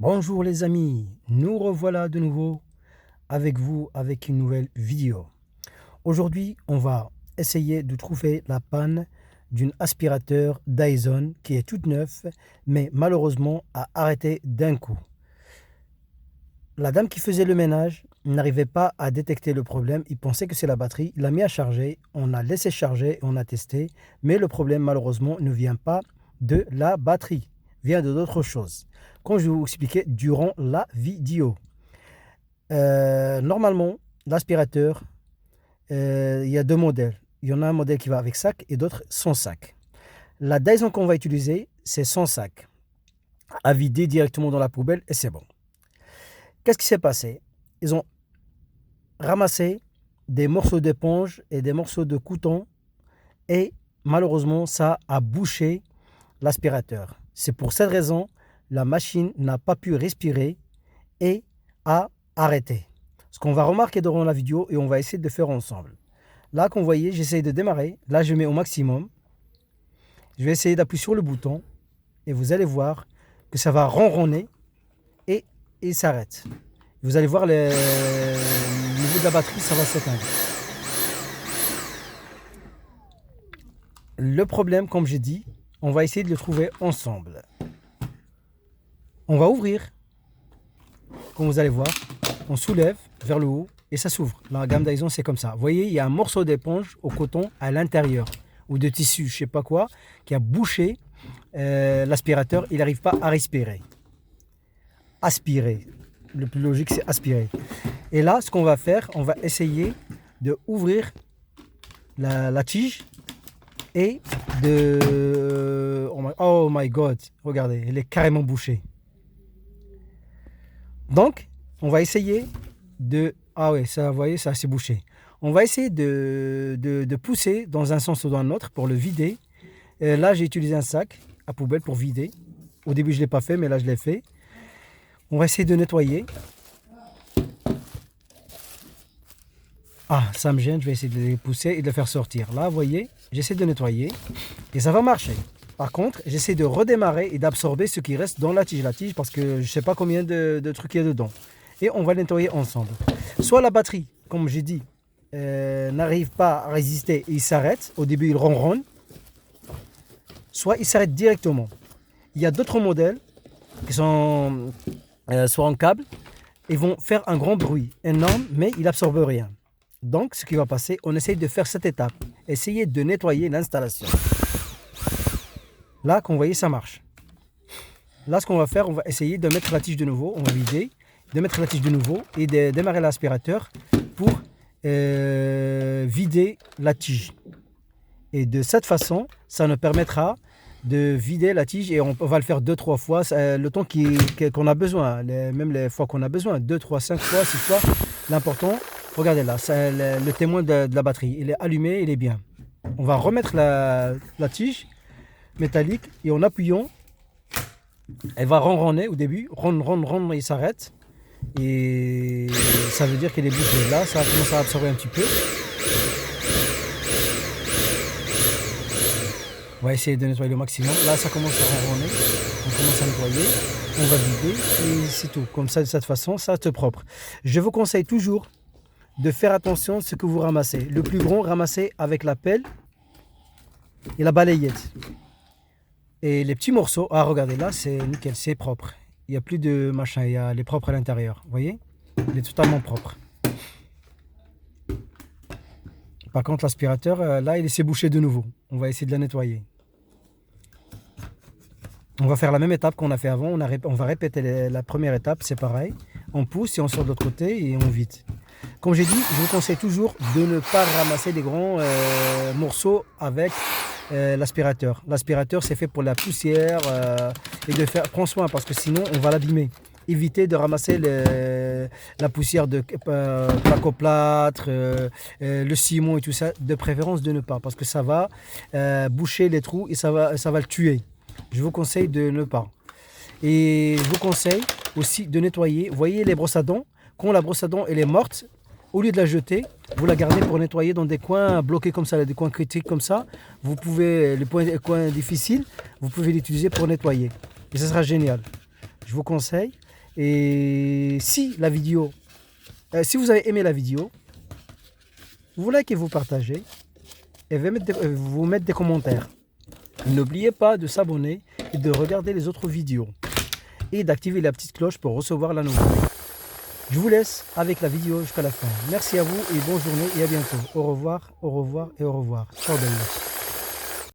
Bonjour les amis, nous revoilà de nouveau avec vous avec une nouvelle vidéo. Aujourd'hui, on va essayer de trouver la panne d'une aspirateur Dyson qui est toute neuve, mais malheureusement a arrêté d'un coup. La dame qui faisait le ménage n'arrivait pas à détecter le problème, il pensait que c'est la batterie, il l'a mis à charger, on a laissé charger, on a testé, mais le problème malheureusement ne vient pas de la batterie, vient de d'autres choses. Comme je vais vous expliquer durant la vidéo. Normalement, l'aspirateur, il y a deux modèles. Il y en a un modèle qui va avec sac et d'autres sans sac. La Dyson qu'on va utiliser, c'est sans sac, à vider directement dans la poubelle et c'est bon. Qu'est-ce qui s'est passé? Ils ont ramassé des morceaux d'éponge et des morceaux de coton et malheureusement, ça a bouché l'aspirateur. C'est pour cette raison la machine n'a pas pu respirer et a arrêté. Ce qu'on va remarquer durant la vidéo et on va essayer de faire ensemble. Là, comme vous voyez, j'essaie de démarrer. Là, je mets au maximum. Je vais essayer d'appuyer sur le bouton et vous allez voir que ça va ronronner et il s'arrête. Vous allez voir le niveau de la batterie, ça va s'éteindre. Le problème, comme j'ai dit, on va essayer de le trouver ensemble. On va ouvrir, comme vous allez voir, on soulève vers le haut et ça s'ouvre. La gamme Dyson, c'est comme ça. Vous voyez, il y a un morceau d'éponge au coton à l'intérieur, ou de tissu, je ne sais pas quoi, qui a bouché l'aspirateur. Il n'arrive pas à respirer. Aspirer. Le plus logique, c'est aspirer. Et là, ce qu'on va faire, on va essayer de ouvrir la tige et de... Oh my God, regardez, elle est carrément bouchée. Donc, on va essayer de... Ah oui, ça, vous voyez, ça s'est bouché. On va essayer de pousser dans un sens ou dans un autre pour le vider. Et là, j'ai utilisé un sac à poubelle pour vider. Au début, je ne l'ai pas fait, mais là, je l'ai fait. On va essayer de nettoyer. Ah, ça me gêne, je vais essayer de les pousser et de les faire sortir. Là, vous voyez, j'essaie de nettoyer et ça va marcher. Par contre, j'essaie de redémarrer et d'absorber ce qui reste dans la tige. Parce que je ne sais pas combien de trucs il y a dedans. Et on va nettoyer ensemble. Soit la batterie, comme j'ai dit, n'arrive pas à résister et il s'arrête. Au début, il ronronne. Soit il s'arrête directement. Il y a d'autres modèles qui sont soit en câble. Ils vont faire un grand bruit énorme, mais ils n'absorbent rien. Donc, ce qui va passer, on essaye de faire cette étape. Essayer de nettoyer l'installation. Là, comme vous voyez, ça marche. Là, ce qu'on va faire, on va essayer de mettre la tige de nouveau. On va vider, de mettre la tige de nouveau et de démarrer l'aspirateur pour vider la tige. Et de cette façon, ça nous permettra de vider la tige et on va le faire 2-3 fois, le temps qu'on a besoin, même les fois qu'on a besoin, 2, 3, 5 fois, 6 fois. L'important, regardez là, le témoin de la batterie, il est allumé, il est bien. On va remettre la tige métallique et en appuyant, elle va ronronner au début, ronne, il s'arrête et ça veut dire qu'elle est bouchée. Là, ça commence à absorber un petit peu. On va essayer de nettoyer le maximum. Là, ça commence à ronronner. On commence à nettoyer. On va vider et c'est tout. Comme ça, de cette façon, ça reste propre. Je vous conseille toujours de faire attention à ce que vous ramassez. Le plus grand, ramassez avec la pelle et la balayette. Et les petits morceaux, ah regardez là, c'est nickel, c'est propre. Il n'y a plus de machin, il est propre à l'intérieur. Vous voyez? Il est totalement propre. Par contre, l'aspirateur, là, il s'est bouché de nouveau. On va essayer de la nettoyer. On va faire la même étape qu'on a fait avant. On va répéter la première étape, c'est pareil. On pousse et on sort de l'autre côté et on vide. Comme j'ai dit, je vous conseille toujours de ne pas ramasser des grands morceaux avec l'aspirateur. L'aspirateur, c'est fait pour la poussière et de faire, prends soin parce que sinon, on va l'abîmer. Évitez de ramasser la poussière de placo-plâtre, le ciment et tout ça. De préférence de ne pas parce que ça va boucher les trous et ça va le tuer. Je vous conseille de ne pas. Et je vous conseille aussi de nettoyer. Vous voyez les brosses à dents? Quand la brosse à dents elle est morte, au lieu de la jeter, vous la gardez pour nettoyer dans des coins bloqués comme ça, des coins critiques comme ça. Vous pouvez, les coins difficiles, vous pouvez l'utiliser pour nettoyer. Et ça sera génial. Je vous conseille. Et si la vidéo, si vous avez aimé la vidéo, vous likez, vous partagez et vous mettez des commentaires. N'oubliez pas de s'abonner et de regarder les autres vidéos et d'activer la petite cloche pour recevoir la nouveauté. Je vous laisse avec la vidéo jusqu'à la fin. Merci à vous et bonne journée et à bientôt. Au revoir et au revoir. Ciao, bellos.